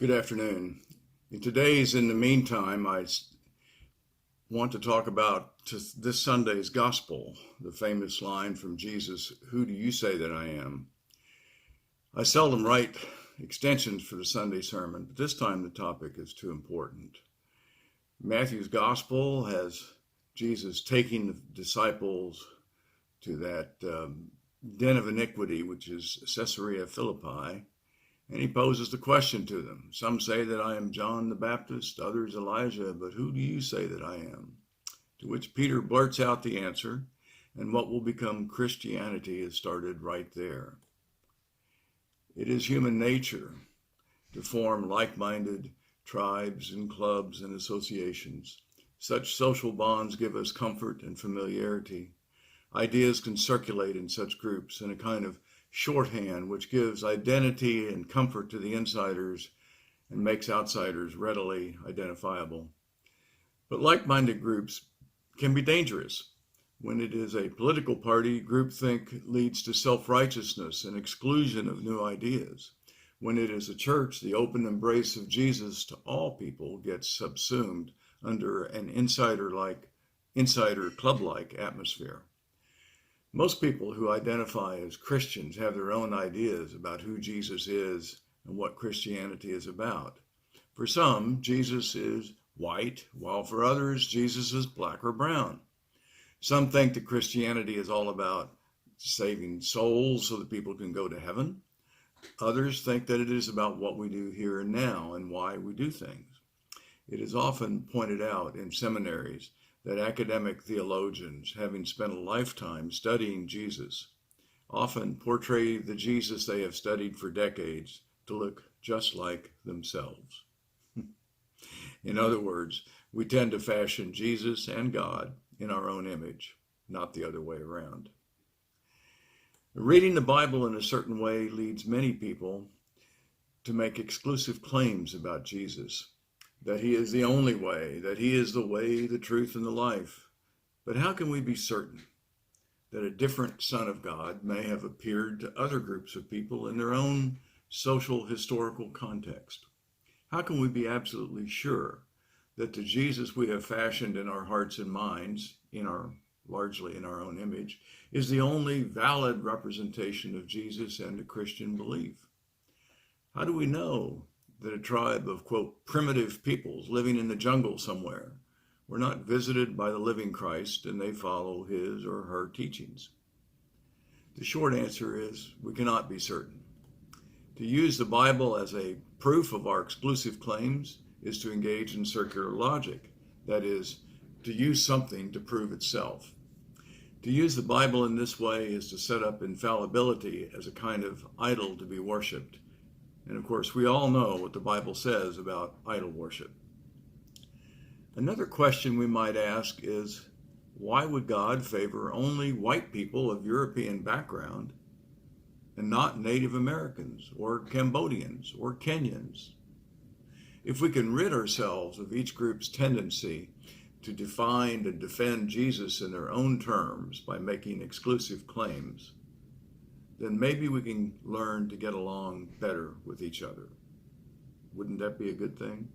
Good afternoon. In today's In the Meantime, I want to talk about this Sunday's gospel, the famous line from Jesus, "Who do you say that I am?" I seldom write extensions for the Sunday sermon, but this time the topic is too important. Matthew's gospel has Jesus taking the disciples to that den of iniquity, which is Caesarea Philippi, and he poses the question to them. Some say that I am John the Baptist, others Elijah, but who do you say that I am? To which Peter blurts out the answer, and what will become Christianity is started right there. It is human nature to form like-minded tribes and clubs and associations. Such social bonds give us comfort and familiarity. Ideas can circulate in such groups in a kind of shorthand which gives identity and comfort to the insiders and makes outsiders readily identifiable. But like-minded groups can be dangerous. When it is a political party, groupthink leads to self-righteousness and exclusion of new ideas. When it is a church, the open embrace of Jesus to all people gets subsumed under an insider club-like atmosphere. Most people who identify as Christians have their own ideas about who Jesus is and what Christianity is about. For some, Jesus is white, while for others, Jesus is black or brown. Some think that Christianity is all about saving souls so that people can go to heaven. Others think that it is about what we do here and now and why we do things. It is often pointed out in seminaries that academic theologians, having spent a lifetime studying Jesus, often portray the Jesus they have studied for decades to look just like themselves. In other words, we tend to fashion Jesus and God in our own image, not the other way around. Reading the Bible in a certain way leads many people to make exclusive claims about Jesus, that he is the only way, that he is the way, the truth, and the life. But how can we be certain that a different Son of God may have appeared to other groups of people in their own social historical context? How can we be absolutely sure that the Jesus we have fashioned in our hearts and minds, largely in our own image, is the only valid representation of Jesus and the Christian belief? How do we know that a tribe of, quote, primitive peoples living in the jungle somewhere were not visited by the living Christ and they follow his or her teachings? The short answer is we cannot be certain. To use the Bible as a proof of our exclusive claims is to engage in circular logic, that is, to use something to prove itself. To use the Bible in this way is to set up infallibility as a kind of idol to be worshipped. And of course, we all know what the Bible says about idol worship. Another question we might ask is, why would God favor only white people of European background and not Native Americans or Cambodians or Kenyans? If we can rid ourselves of each group's tendency to define and defend Jesus in their own terms by making exclusive claims, then maybe we can learn to get along better with each other. Wouldn't that be a good thing?